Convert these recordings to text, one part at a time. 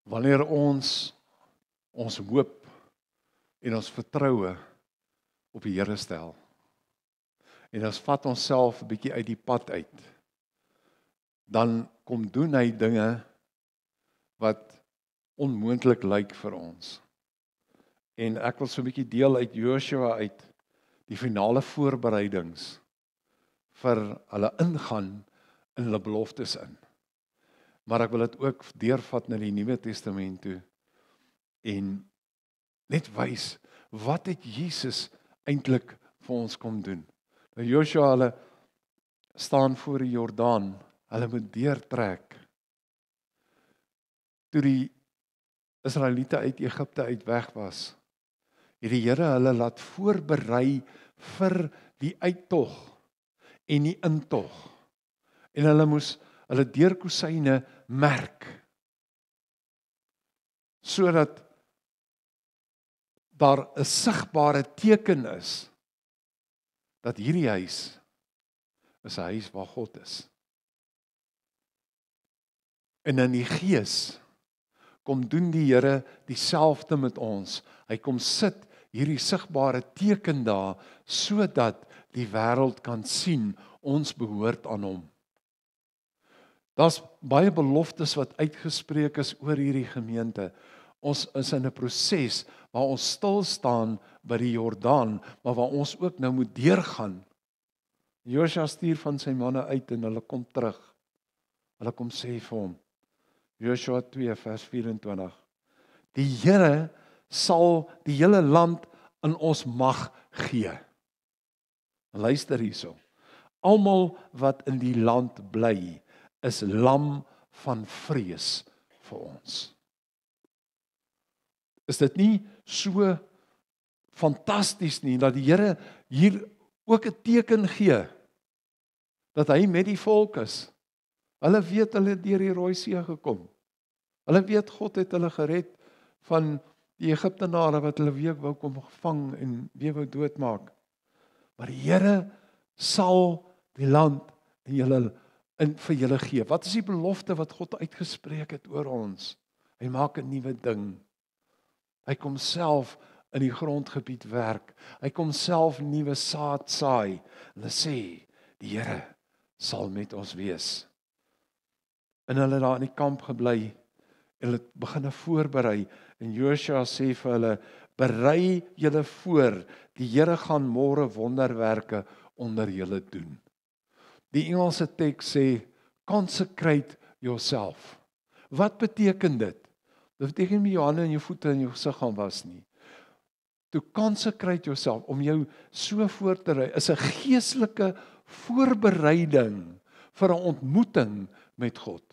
Wanneer ons hoop en ons vertroue op die Here stel, en ons vat onsself 'n bietjie uit die pad uit, dan kom doen hy dinge wat onmoontlik lyk vir ons. En ek wil so 'n bietjie deel uit Joshua uit, die finale voorbereidings vir hulle ingaan in hulle beloftes in. Maar ek wil dit ook deurvat na die Nuwe Testament toe en net wys, wat het Jesus eintlik vir ons kom doen? Nou Joshua, hulle staan voor die Jordaan, hulle moet deurtrek. Toe die Israeliete uit Egipte uit weg was, het die Here hulle laat voorberei vir die uittog en die intog. En hulle moes hulle deurkusyne merk, sodat daar 'n sigbare teken is dat hierdie huis is 'n huis waar God is. En in die gees kom doen die Here dieselfde met ons. Hy kom sit hierdie sigbare teken daar, sodat die wêreld kan sien ons behoort aan hom. Daar's baie beloftes wat uitgespreek is oor hierdie gemeente. Ons is in 'n proses waar ons stil staan by die Jordaan, maar waar ons ook nou moet deurgaan. Joshua stuur van sy manne uit en hulle kom terug. Hulle kom sê vir hom, Joshua 2 vers 24, die Here sal die hele land in ons mag gee. Luister hierso. Almal wat in die land bly, is lam van vrees vir ons. Is dit nie so fantasties nie, dat die Here hier ook 'n teken gee, dat hy met die volk is? Hulle weet hulle het deur die Rooi See gekom. Hulle weet God het hulle gered van die Egiptenare wat hulle weer wou kom gevang en weer wou doodmaak. Maar die Here sal die land vir julle gee. Wat is die belofte wat God uitgespreek het oor ons? Hy maak 'n nuwe ding. Hy kom self in die grondgebied werk. Hy kom self nuwe saad saai. Hulle sê, die Here sal met ons wees. En hulle daar in die kamp gebly, en hulle begin voorberei, en Joshua sê vir hulle, berei julle voor, die Here gaan môre wonderwerke onder julle doen. Die Engelse teks sê, consecrate yourself. Wat beteken dit? Dit beteken nie jou hande en jou voete en jou gesig gaan was nie. To consecrate yourself, om jou so voor te ry, is 'n geestelike voorbereiding vir 'n ontmoeting met God.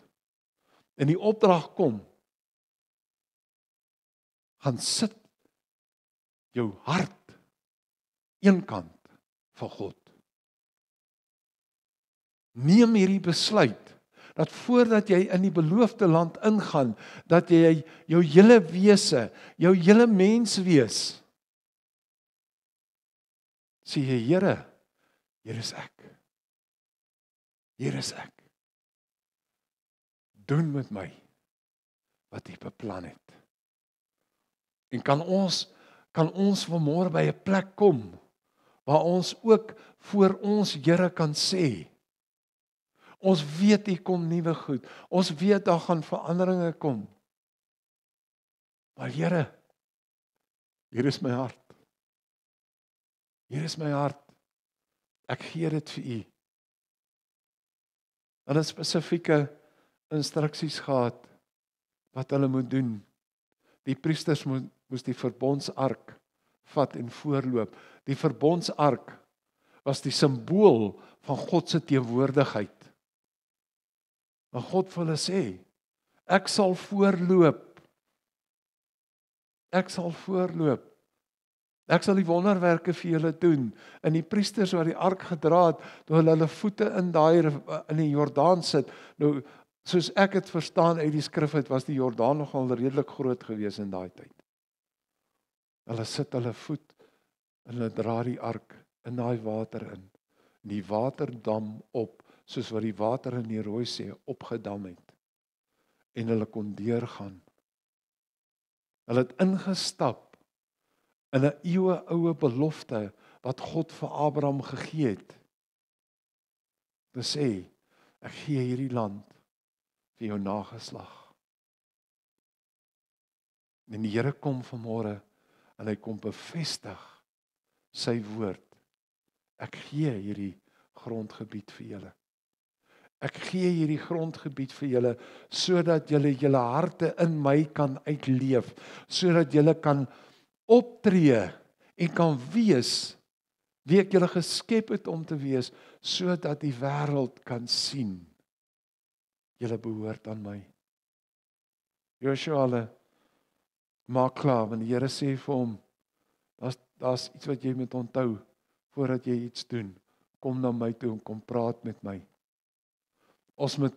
En die opdrag kom, gaan sit jou hart eenkant van God. Neem hierdie besluit, dat voordat jy in die beloofde land ingaan, dat jy jou hele wese, jou hele menswees, sê jy, Here, hier is ek. Hier is ek. Doen met my wat U beplan het. En kan ons vanmôre by 'n plek kom waar ons ook voor ons Here kan sê, ons weet hier kom nuwe goed. Ons weet daar gaan veranderinge kom. Maar Here, hier is my hart. Hier is my hart. Ek gee dit vir U. Hulle het spesifieke instruksies gehad wat hulle moet doen. Die priesters moes die verbondsark vat en voorloop. Die verbondsark was die simbool van God se teenwoordigheid. Maar God vir hulle sê, ek sal voorloop. Ek sal voorloop. Ek sal die wonderwerke vir julle doen. En die priesters wat die ark gedra het, toe hulle voete in die Jordaan sit, nou, soos ek het verstaan uit die skrif uit, was die Jordaan nogal redelik groot gewees in daai tyd. Hulle sit hulle voet, en hulle dra die ark in daai water in. Die water dam op, soos wat die water in die Rooi See opgedam het. En hulle kon deurgaan. Hulle het ingestap in 'n eeueoue belofte wat God vir Abraham gegee het. Te sê, ek gee hierdie land vir jou nageslag. En die Here kom vanmôre en hy kom bevestig sy woord. Ek gee hierdie grondgebied vir julle. Ek gee hierdie grondgebied vir julle sodat julle julle harte in my kan uitleef, sodat julle kan optree en kan wees wie ek julle geskep het om te wees, sodat die wêreld kan sien julle behoort aan my. Joshua, hulle maak klaar, want die Here sê vir hom, daar's iets wat jy moet onthou voordat jy iets doen. Kom na my toe en kom praat met my. Ons moet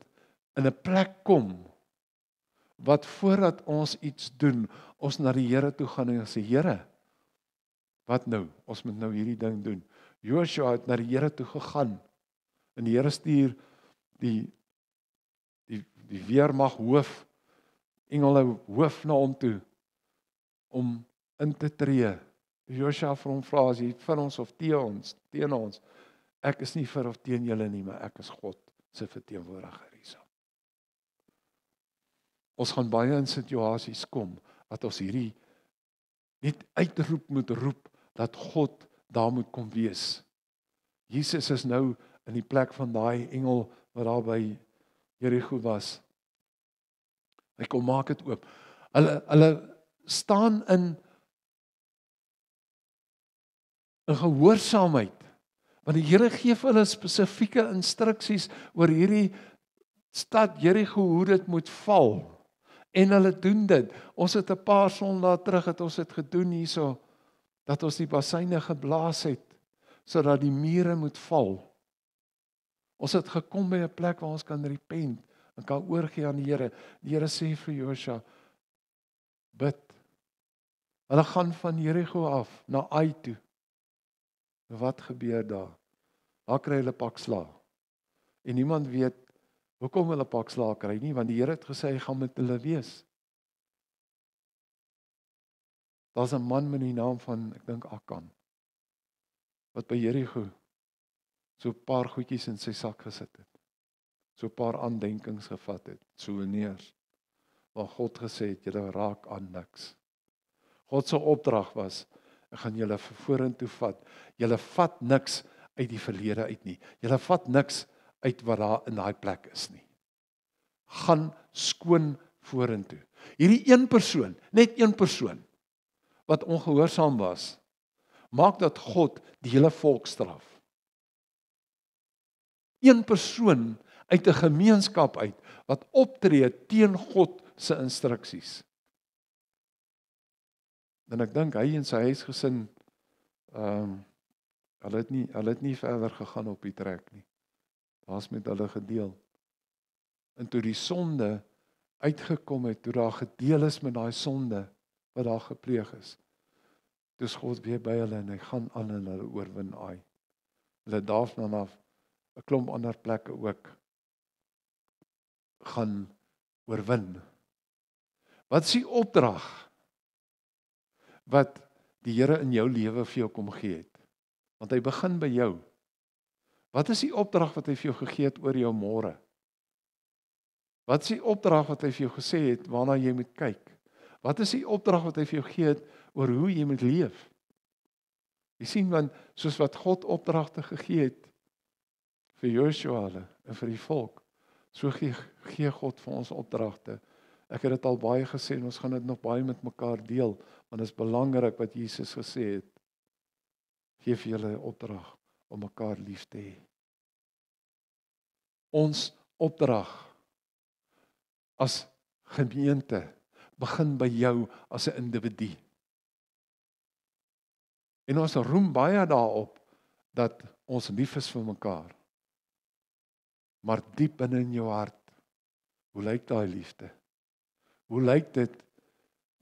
in 'n plek kom wat voordat ons iets doen, ons na die Here toe gaan en sê, Here, wat nou? Ons moet nou hierdie ding doen. Joshua het na die Here toe gegaan en die Here stuur die weermag hoof, engele hoof na hom toe om in te tree. Joshua vir hom vra, as jy vir ons of teen ons, ek is nie vir of teen julle nie, maar ek is God se verteenwoordiger hierso. Ons gaan baie in situasies kom, wat ons hierdie net uitroep moet roep, dat God daar moet kom wees. Jesus is nou in die plek van daai engel, wat daar by Jerigo was. Hy kom maak dit oop. Hulle staan in gehoorsaamheid, want die Here gee vir hulle spesifieke instruksies oor hierdie stad Jerigo, hoe dit moet val, en hulle doen dit. Ons het 'n paar sondae terug, het ons dit gedoen hierso, dat ons die basyne geblaas het, sodat die mure moet val. Ons het gekom by 'n plek waar ons kan repent, en kan oorgee aan die Here. Die Here sê vir Joshua, bid. Hulle gaan van Jerigo af, na Ai toe. Wat gebeur daar? Daar kry hulle pak slaag. En niemand weet, hoekom hulle pak slaag kry nie, want die Here het gesê, hy gaan met hulle wees. Daar's 'n man met die naam van, ek dink Akan, wat by Jerigo so 'n paar goedjies in sy sak gesit het. So 'n paar aandenkings gevat het, souvenirs, waar God gesê het, julle raak aan niks. God se opdrag was, ek gaan julle vorentoe vat. Julle vat niks uit die verlede uit nie. Julle vat niks uit wat daar in daai plek is nie. Gaan skoon vorentoe. Hierdie een persoon, net een persoon, wat ongehoorsaam was, maak dat God die hele volk straf. Een persoon uit 'n gemeenskap uit, wat optree teen God se instruksies. En ek dink hy en sy huisgesin, hulle het nie verder gegaan op die trek nie. Daar's met hulle gedeel. En toe die sonde uitgekom het, toe daar gedeel is met daai sonde wat daar gepleeg is, toe is God weer by hulle en hy gaan aan en hulle oorwin Ai. Hulle daarvan af 'n klomp ander plekke ook gaan oorwin. Wat is die opdrag wat die Here in jou lewe vir jou kom gee het? Want hy begin by jou. Wat is die opdrag wat hy vir jou gegee het oor jou môre? Wat is die opdrag wat hy vir jou gesê het waarna jy moet kyk? Wat is die opdrag wat hy vir jou gegee het oor hoe jy moet leef? Jy sien, want soos wat God opdragte gegee het vir Joshua en vir die volk, so gee God vir ons opdragte. Ek het dit al baie gesê en ons gaan dit nog baie met mekaar deel, want dit is belangrik wat Jesus gesê het. Gee vir julle 'n opdrag om mekaar lief te hê. Ons opdrag as gemeente begin by jou as 'n individu. En ons roem baie daarop dat ons lief is vir mekaar. Maar diep binne in jou hart, hoe lyk daai liefde? Hoe lyk dit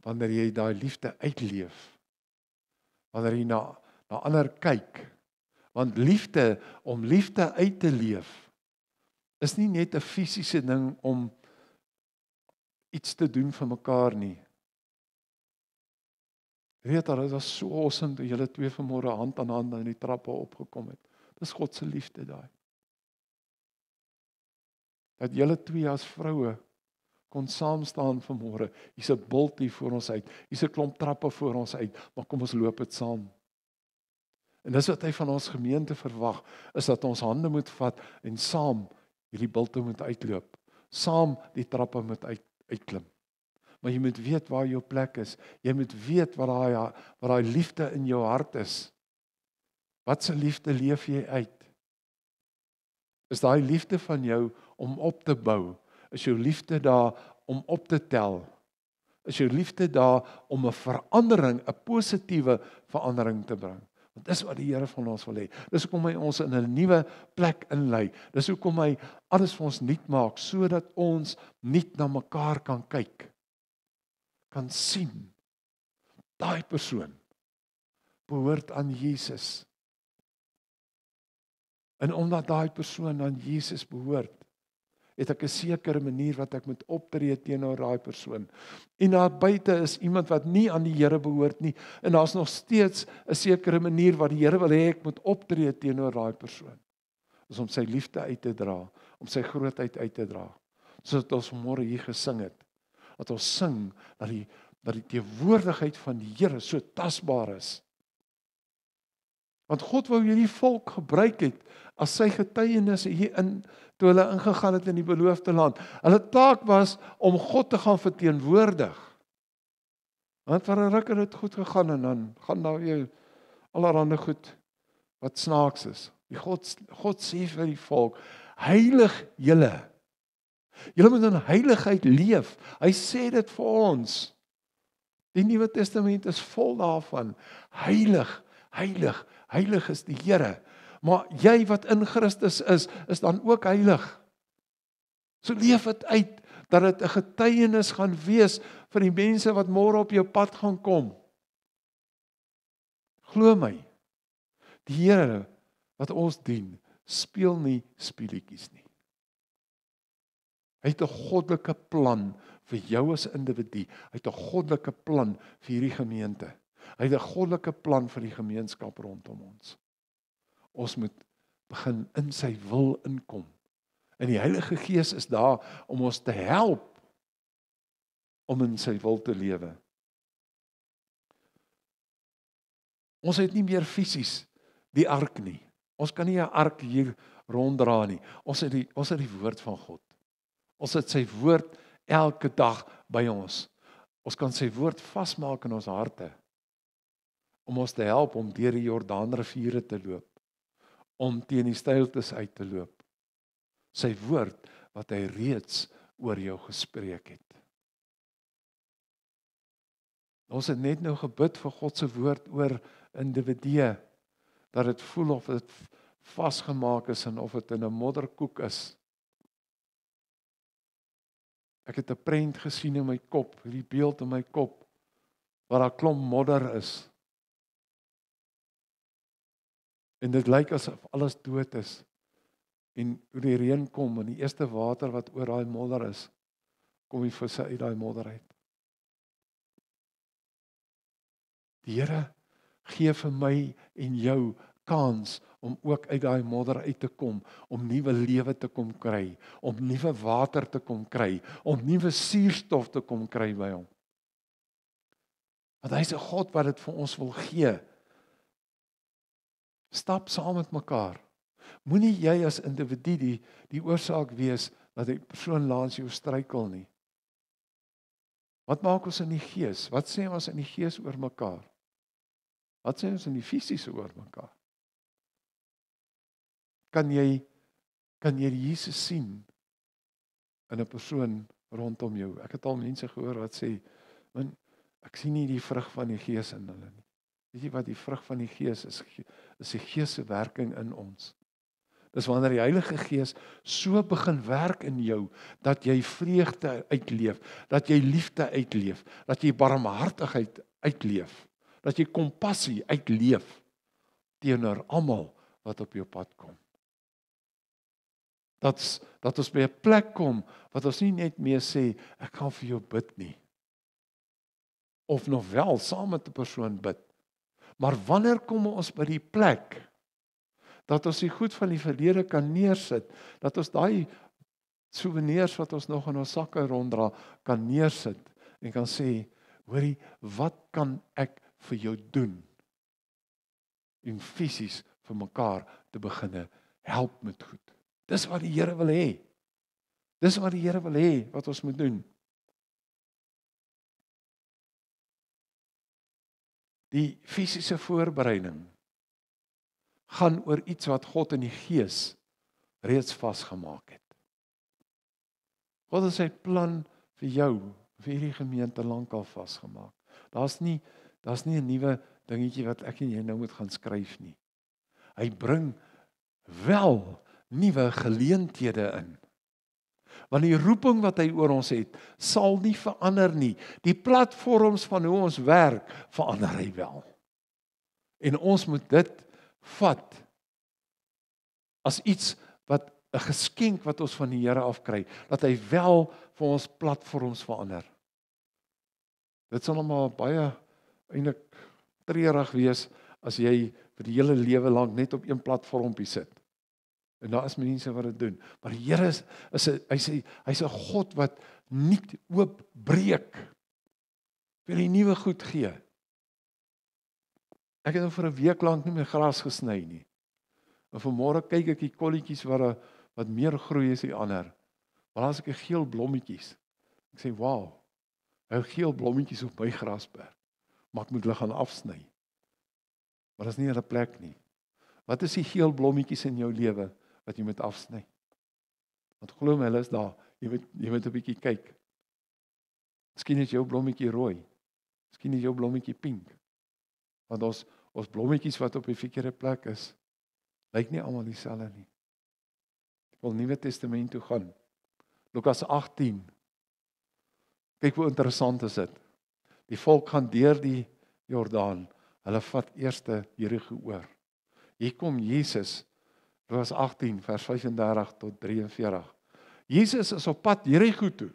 wanneer jy daai liefde uitleef? Wanneer jy na ander kyk? Want liefde, om liefde uit te leef, is nie net 'n fisiese ding om iets te doen vir mekaar nie. Weet dat, dit was so awesome toe julle twee vanmôre hand aan hand in die trappe opgekom het. Dis God se liefde daai. Dat julle twee as vroue kon saam staan vanmôre. Hier's 'n bult hier voor ons uit. Hier's 'n klomp trappe voor ons uit, maar kom ons loop dit saam. En dis wat hy van ons gemeente verwag, is dat ons hande moet vat en saam hierdie bulte moet uitloop. Saam die trappe moet uitklim. Maar jy moet weet waar jou plek is. Jy moet weet wat daai liefde in jou hart is. Wat se liefde leef jy uit? Is daai liefde van jou om op te bou? Is jou liefde daar om op te tel? Is jou liefde daar om 'n verandering, 'n positiewe verandering te bring? Want dis wat die Here van ons wil hê. Dis hoekom hy ons in 'n nuwe plek inlei. Dis hoekom hy alles vir ons nuut maak, sodat ons nuut na mekaar kan kyk. Kan sien, daai persoon behoort aan Jesus. En omdat daai persoon aan Jesus behoort, het ek 'n sekere manier wat ek moet optree teenoor daai persoon. En daar buite is iemand wat nie aan die Here behoort nie, en daar's nog steeds 'n sekere manier wat die Here wil hê ek moet optree teenoor daai persoon. Dis om sy liefde uit te dra, om sy grootheid uit te dra. Soos ons vanmôre hier gesing het. Dat ons sing dat die teenwoordigheid van die Here so tasbaar is. Want God wou hierdie volk gebruik het as sy getuienis hier toe hulle ingegaan het in die beloofde land. Hulle taak was om God te gaan verteenwoordig. Want vir 'n ruk het dit goed gegaan en dan gaan daar weer allerhande goed wat snaaks is. God sê vir die volk, heilig julle. Julle moet in heiligheid leef. Hy sê dit vir ons. Die Nuwe Testament is vol daarvan. Heilig, heilig, heilig is die Here. Maar jy wat in Christus is dan ook heilig. So leef dit uit, dat dit 'n getuienis gaan wees vir die mense wat môre op jou pad gaan kom. Glo my, die Here wat ons dien, speel nie speletjies nie. Hy het 'n goddelike plan vir jou as individu. Hy het 'n goddelike plan vir hierdie gemeente. Hy het 'n goddelike plan vir die gemeenskap rondom ons. Ons moet begin in sy wil inkom. En die Heilige Gees is daar om ons te help om in sy wil te lewe. Ons het nie meer fisies die ark nie. Ons kan nie 'n ark hier ronddra nie. Ons het die woord van God. Ons het sy woord elke dag by ons. Ons kan sy woord vasmaak in ons harte, om ons te help om deur die Jordaanriviere te loop, om teen die steiltes uit te loop. Sy woord wat hy reeds oor jou gespreek het. Ons het net nou gebid vir God se woord oor individue, dat dit voel of dit vasgemaak is en of dit in 'n modderkoek is. Ek het 'n prent gesien in my kop, hierdie beeld in my kop, waar daar klomp modder is. En dit lyk asof alles dood is. En hoe die reën kom en die eerste water wat oor daai modder is, kom die visse uit daai modder uit. Die Here gee vir my en jou kans om ook uit daai modder uit te kom, om nuwe lewe te kom kry, om nuwe water te kom kry, om nuwe suurstof te kom kry by hom. Want hy's 'n God wat dit vir ons wil gee. Stap saam met mekaar. Moenie jy as individu die oorsaak wees dat die persoon langs jou struikel nie. Wat maak ons in die gees? Wat sê ons in die gees oor mekaar? Wat sê ons in die fisiese oor mekaar? Kan jy die Jesus sien in 'n persoon rondom jou? Ek het al mense gehoor wat sê, "Man, ek sien nie die vrug van die Gees in hulle nie." Weet jy wat die vrug van die Gees is? Is die Gees se werking in ons. Dis wanneer die Heilige Gees so begin werk in jou, dat jy vreugde uitleef, dat jy liefde uitleef, dat jy barmhartigheid uitleef, dat jy kompassie uitleef teenoor almal wat op jou pad kom. Dat ons by 'n plek kom wat ons nie net meer sê, ek gaan vir jou bid nie. of nog wel saam met 'n persoon bid. Maar wanneer kom ons by die plek dat ons die goed van die verlede kan neersit, dat ons daai souvenirs wat ons nog in ons sakke ronddra kan neersit en kan sê, hoorie, wat kan ek vir jou doen? En fisies vir mekaar te beginne help met goed. Dis wat die Here wil hê. Dis wat die Here wil hê wat ons moet doen. Die fisiese voorbereiding gaan oor iets wat God in die gees reeds vasgemaak het. God het sy plan vir jou, vir hierdie gemeente lankal vasgemaak. Daar's nie 'n nuwe dingetjie wat ek en jy nou moet gaan skryf nie. Hy bring wel nuwe geleenthede in. Want die roeping wat hy oor ons het, sal nie verander nie. Die platforms van hoe ons werk, verander hy wel. En ons moet dit vat as iets wat 'n geskenk wat ons van die Here afkry, dat hy wel vir ons platforms verander. Dit sal maar baie eintlik treurig wees as jy vir die hele lewe lank net op een platformpie sit. En daar is mense wat dit doen. Maar die Here hy's 'n God wat nie oopbreek. Wil hy nuwe goed gee. Ek het nou vir 'n week lank nie meer gras gesny nie. En vanmôre kyk ek die kolletjies wat meer groei as die ander. Maar dan as ek 'n geel blommetjies. Ek sê, "Wow, hy het geel blommetjies op my grasberg. Maar ek moet hulle gaan afsny." Maar dis nie 'n plek nie. Wat is die geel blommetjies in jou lewe wat jy moet afsny? Want glo my, hulle is daar. Jy moet 'n bietjie kyk. Miskien is jou blommetjie rooi. Miskien is jou blommetjie pink. Want ons blommetjies wat op die verkeerde plek is, lyk nie almal dieselfde nie. Ek wil Nuwe Testament toe gaan. Lukas 18. Kyk hoe interessant is dit. Die volk gaan deur die Jordaan. Hulle vat eerste Jerigo oor. Hier kom Jesus. Lukas 18 vers 35 tot 43. Jesus is op pad Jerigo toe.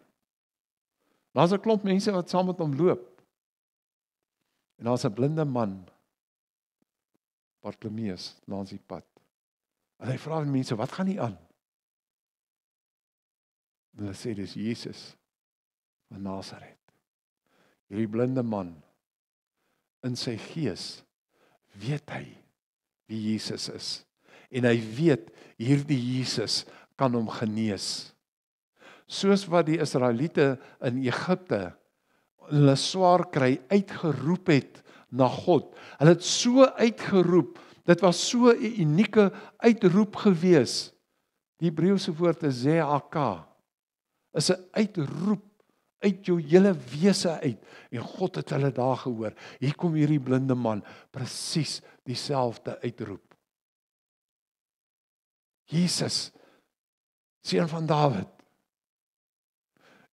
Daar's 'n klomp mense wat saam met hom loop. En daar's 'n blinde man, Bartimeus, langs die pad. En hy vra die mense, "Wat gaan nie aan?" En hulle sê, "Dis Jesus van Nasaret." Hierdie blinde man, in sy gees, weet hy wie Jesus is. En hy weet, hierdie Jesus kan hom genees. Soos wat die Israeliete in Egipte hulle swaar kry uitgeroep het na God. Hulle het so uitgeroep, dit was so 'n unieke uitroep gewees. Die Hebreëse woord is ze'aka, is 'n uitroep uit jou hele wese uit. En God het hulle daar gehoor. Hier kom hierdie blinde man, presies dieselfde uitroep. Jesus, seun van Dawid.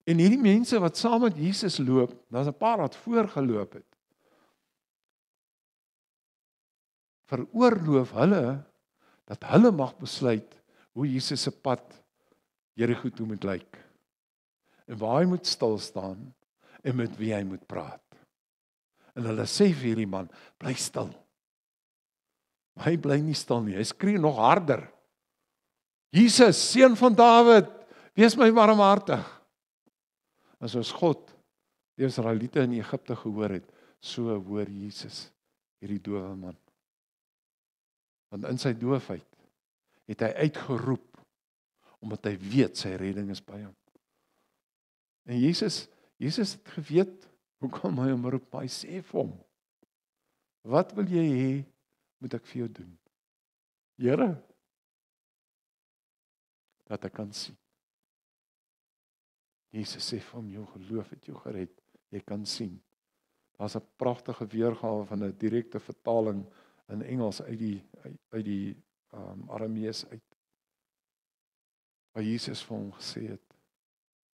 En hierdie mense wat saam met Jesus loop, daar's 'n paar wat voorgeloop het. Veroorloof hulle dat hulle mag besluit hoe Jesus se pad Jerigo toe moet lyk. En waar hy moet stil staan en met wie hy moet praat. En hulle sê vir hierdie man, bly stil. Maar hy bly nie stil nie, hy skree nog harder. Jesus, seun van Dawid, wees my barmhartig. En soos God die Israeliete in Egipte gehoor het, so hoor Jesus hierdie dowe man. Want in sy doofheid het hy uitgeroep, omdat hy weet sy redding is by hom. En Jesus het geweet, hoe kan hy hom roep, maar hy sê vir hom, wat wil jy hê, moet ek vir jou doen? Here, dat ek kan sien. Jesus sê vir hom, jou geloof het jou gered, jy kan sien. Daar's 'n pragtige weergawe van 'n direkte vertaling in Engels uit die Aramees uit. Waar Jesus vir hom gesê het,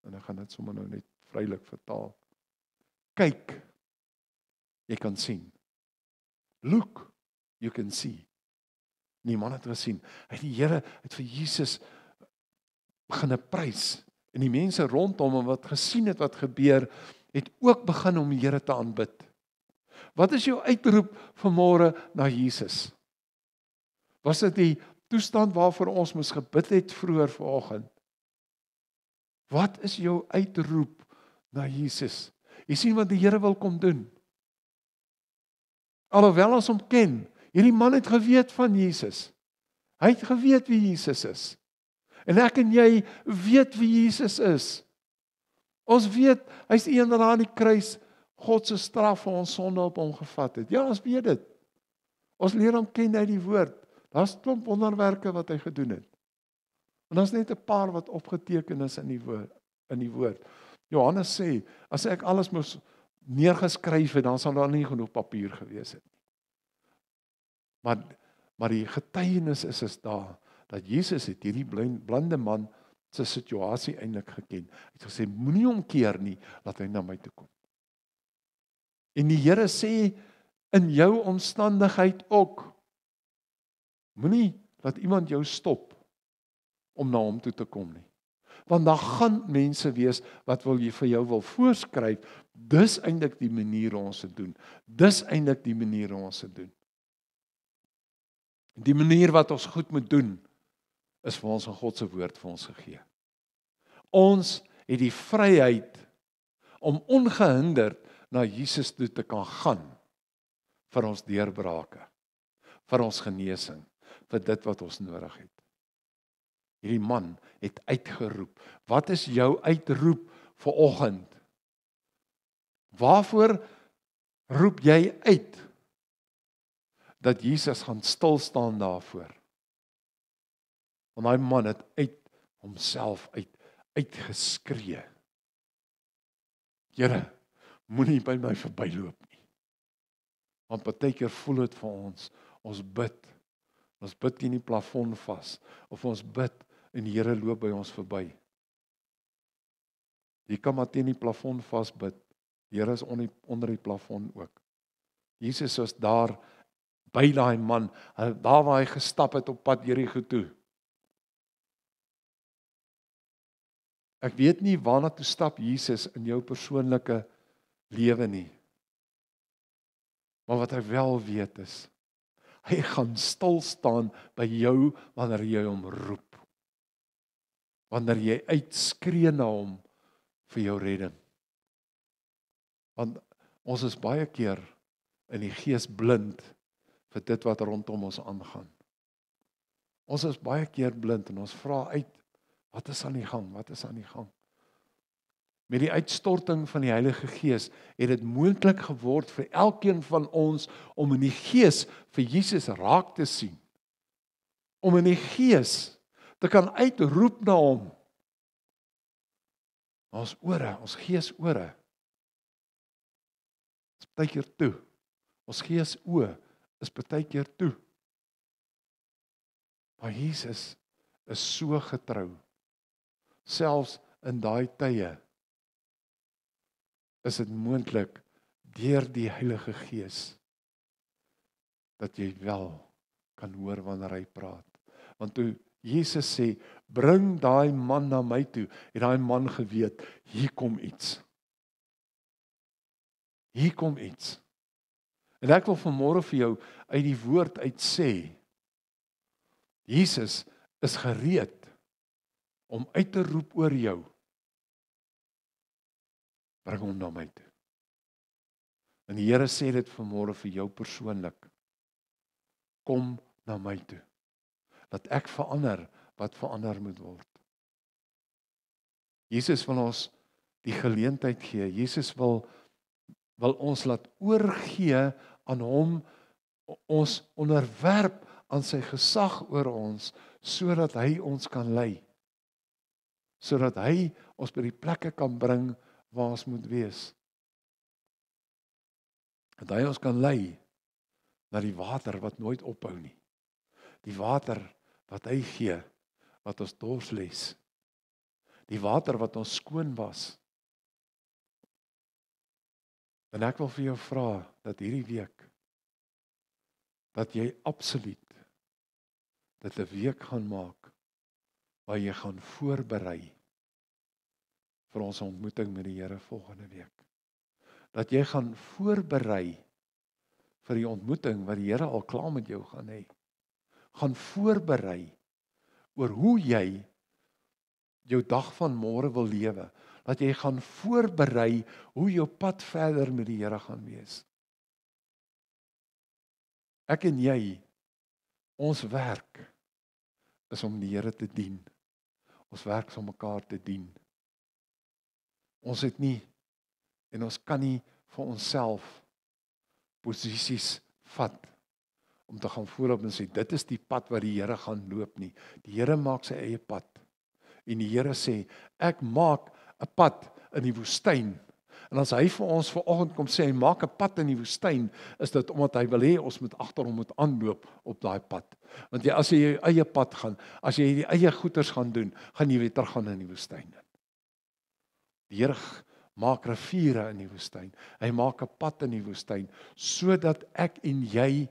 en ek gaan dit sommer nou net vrylik vertaal. Kyk, jy kan sien. Look, you can see. Die man het gesien. Die Here het vir Jesus begin prys. En die mense rondom hom wat gesien het wat gebeur, het ook begin om die Here te aanbid. Wat is jou uitroep vanmôre na Jesus? Was dit die toestand waarvoor ons moes gebid het vroeër vanoggend? Wat is jou uitroep na Jesus? Jy sien wat die Here wil kom doen. Alhoewel ons hom ken, hierdie man het geweet van Jesus. Hy het geweet wie Jesus is. En ek en jy weet wie Jesus is. Ons weet, hy is die een wat aan die kruis God se straf vir ons sonde op hom gevat het. Ja, ons weet dit. Ons leer hom ken uit die woord. Daar's 'n klomp wonderwerke wat hy gedoen het. En daar's net 'n paar wat opgeteken is in die woord. Johannes sê, as ek alles moes neergeskryf het, dan sal daar nie genoeg papier gewees het nie. Maar die getuienis is daar, dat Jesus het hierdie blinde man se situasie eintlik geken. Hy het gesê, moenie omkeer nie, laat hy na my toe kom. En die Here sê, in jou omstandigheid ook, moenie laat iemand jou stop, om na hom toe te kom nie. Want daar gaan mense wees, wat vir jou wil voorskryf, dis eintlik die manier hoe ons dit doen. Dis eintlik die manier hoe ons dit doen. Die manier wat ons goed moet doen, is vir ons in God se woord vir ons gegee. Ons het die vryheid om ongehinderd na Jesus toe te kan gaan vir ons deurbrake, vir ons genesing, vir dit wat ons nodig het. Hierdie man het uitgeroep. Wat is jou uitroep vanoggend? Waarvoor roep jy uit dat Jesus gaan stil staan daarvoor? Want daai man het uit homself uitgeskree. Here, moenie by my verbyloop nie. Want partykeer voel dit vir ons bid. Ons bid teen die plafon vas, of ons bid en die Here loop by ons verby. Jy kan maar teen die plafon vas bid. Die Here is onder die plafon ook. Jesus was daar by daai man, daar waar hy gestap het op pad Jerigo toe. Ek weet nie waarna toe stap Jesus in jou persoonlike lewe nie. Maar wat hy wel weet is, hy gaan stil staan by jou wanneer jy hom roep. Wanneer jy uitskree na hom vir jou redding. Want ons is baie keer in die gees blind vir dit wat rondom ons aangaan. Ons is baie keer blind en ons vra uit, wat is aan die gang? Wat is aan die gang? Met die uitstorting van die Heilige Gees het dit moontlik geword vir elkeen van ons om in die gees vir Jesus raak te sien. Om in die gees te kan uitroep na hom. Ons ore, ons geesore is baie keer toe. Ons geesoë is baie keer toe. Maar Jesus is so getrou. Selfs in daai tye is dit moontlik deur die Heilige Gees dat jy wel kan hoor wanneer hy praat. Want toe Jesus sê, bring daai man na my toe, het daai man geweet, hier kom iets. Hier kom iets. En ek wil vanmôre vir jou uit die woord uit sê, Jesus is gereed om uit te roep oor jou. Bring hom na my toe. En die Here sê dit vanmôre vir jou persoonlik. Kom na my toe. Dat ek verander wat verander moet word. Jesus wil ons die geleentheid gee. Jesus wil ons laat oorgee aan hom, ons onderwerp aan sy gesag oor ons, sodat hy ons kan lei. Sodat hy ons by die plekke kan bring waar ons moet wees. Dat hy ons kan lei na die water wat nooit ophou nie. Die water wat hy gee, wat ons dors les. Die water wat ons skoon was. En ek wil vir jou vra dat hierdie week, dat jy absoluut dit 'n week gaan maak, waar jy gaan voorberei vir ons ontmoeting met die Here volgende week. dat jy gaan voorberei vir die ontmoeting wat die Here al klaar met jou gaan hê. Gaan voorberei oor hoe jy jou dag van môre wil lewe. Dat jy gaan voorberei hoe jou pad verder met die Here gaan wees. Ek en jy, ons werk is om die Here te dien. Ons werk is om mekaar te dien. Ons het nie en ons kan nie vir onsself posisies vat om te gaan voorop en sê, dit is die pad wat die Here gaan loop nie. Die Here maak sy eie pad. En die Here sê, ek maak 'n pad in die woestyn. En as hy vir ons vanoggend kom sê, hy maak 'n pad in die woestyn, is dit omdat hy wil hê ons moet agter hom moet aanloop op daai pad. Want as jy jou eie pad gaan, as jy die eie goeders gaan doen, gaan jy weer terug gaan in die woestyn. Die Here maak riviere in die woestyn. Hy maak 'n pad in die woestyn, sodat ek en jy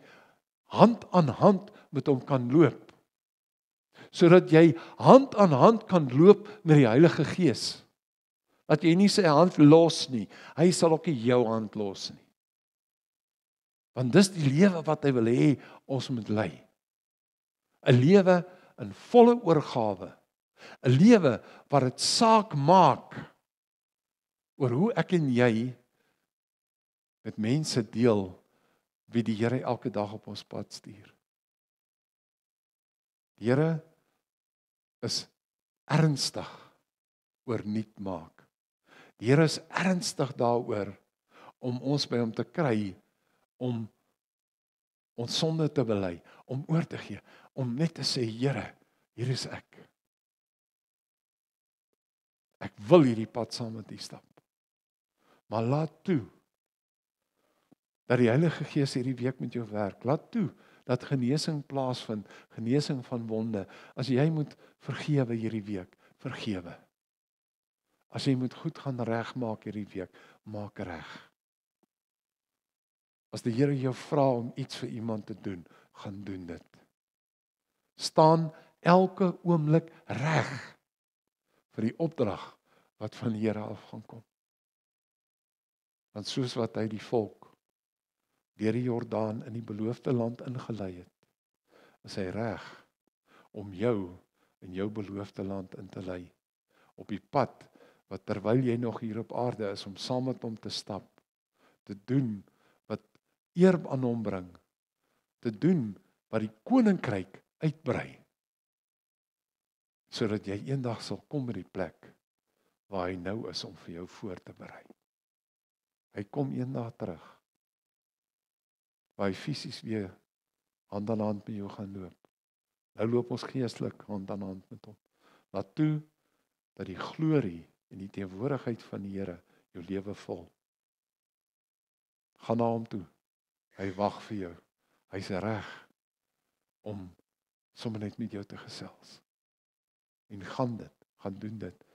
hand aan hand met hom kan loop. Sodat jy hand aan hand kan loop met die Heilige Gees. Dat jy nie sy hand los nie. Hy sal ook nie jou hand los nie. Want dis die lewe wat hy wil hê ons moet lei. 'n Lewe in volle oorgawe. 'n Lewe wat dit saak maak oor hoe ek en jy met mense deel wie die Here elke dag op ons pad stuur. Die Here is ernstig oor nuut maak. Die Here is ernstig daaroor om ons by hom te kry, om ons sonde te bely, om oor te gee, om net te sê, Here, hier is ek. Ek wil hierdie pad saam met U stap. Maar laat toe dat die Heilige Gees hierdie week met jou werk. Laat toe dat genesing plaasvind, genesing van wonde. As jy moet vergewe hierdie week, vergewe. As jy moet goed gaan regmaak hierdie week, maak reg. As die Here jou vra om iets vir iemand te doen, gaan doen dit. Staan elke oomblik reg vir die opdrag wat van die Here af gaan kom. Want soos wat hy die volk deur die Jordaan in die beloofde land ingelei het, is hy reg om jou in jou beloofde land in te lei. Op die pad wat terwyl jy nog hier op aarde is, om saam met hom te stap, te doen wat eer aan hom bring, te doen wat die koninkryk uitbrei, sodat jy eendag sal kom by die plek waar hy nou is om vir jou voor te berei. Hy kom eendag terug, waar hy fisies weer hand aan hand met jou gaan loop. Nou loop ons geestelik hand aan hand met hom. Laat toe dat die glorie en die teenwoordigheid van die Here jou lewe vul. Gaan na hom toe. Hy wag vir jou. Hy's reg om sommer net met jou te gesels. En gaan doen dit,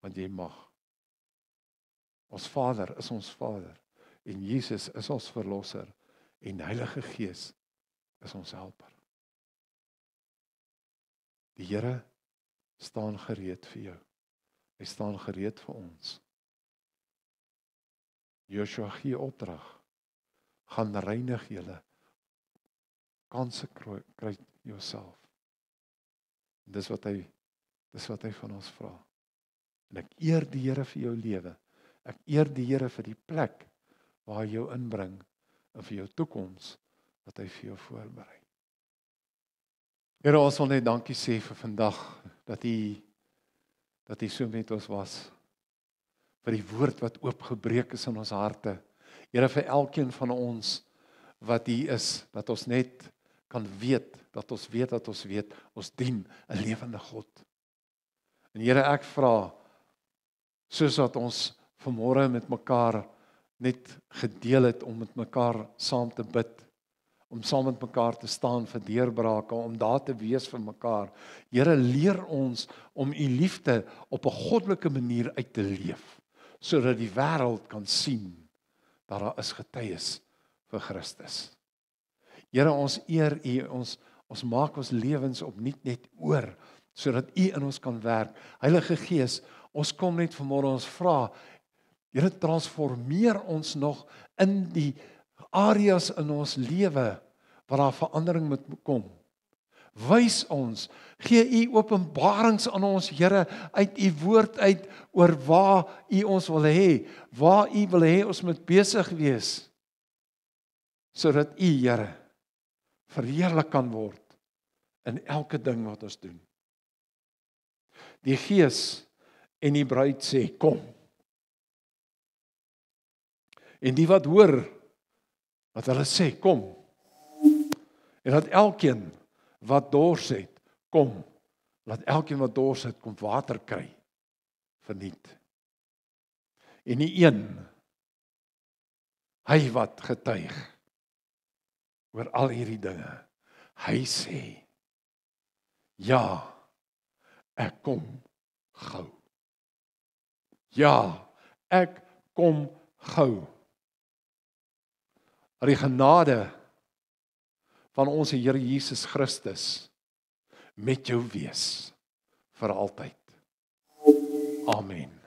want jy mag. Ons Vader is ons Vader, en Jesus is ons verlosser, en Heilige Gees is ons helper. Die Here staan gereed vir jou. Hy staan gereed vir ons. Joshua gee opdrag, gaan reinig julle, consecrate yourself. Dis wat hy van ons vra. En ek eer die Here vir jou lewe. Ek eer die Here vir die plek waar hy jou inbring, en vir jou toekoms wat hy vir jou voorberei. Here, ons wil net dankie sê vir vandag, dat hy so met ons was, vir die woord wat oopgebreek is in ons harte. Here, vir elkeen van ons wat hier is, dat ons net kan weet, dat ons weet, ons dien 'n lewende God. En Here, ek vra, soos wat ons vanmôre met mekaar net gedeel het om met mekaar saam te bid, om saam met mekaar te staan vir deurbrake, om daar te wees vir mekaar. Here, leer ons om u liefde op 'n goddelike manier uit te leef, sodat die wêreld kan sien dat daar is getuies vir Christus. Here, ons eer u, ons maak ons lewens opnuut net oor, sodat u in ons kan werk. Heilige Gees, ons kom net vanmôre, ons vra, Here, transformeer ons nog in die areas in ons lewe waar daar verandering moet kom. Wys ons, gee U openbarings aan ons, Here, uit U woord uit, oor waar U ons wil hê, waar U wil hê ons moet besig wees, sodat U, Here, verheerlik kan word in elke ding wat ons doen. Die Gees en die bruid sê, kom. En die wat hoor, wat hulle sê, kom. En dat elkeen wat dors het, kom. Laat elkeen wat dors het, kom water kry. Verniet. En die een, hy wat getuig oor al hierdie dinge, hy sê, ja, ek kom gou. Ja, ek kom gou. Dat die genade van ons Here Jesus Christus met jou wees vir altyd. Amen.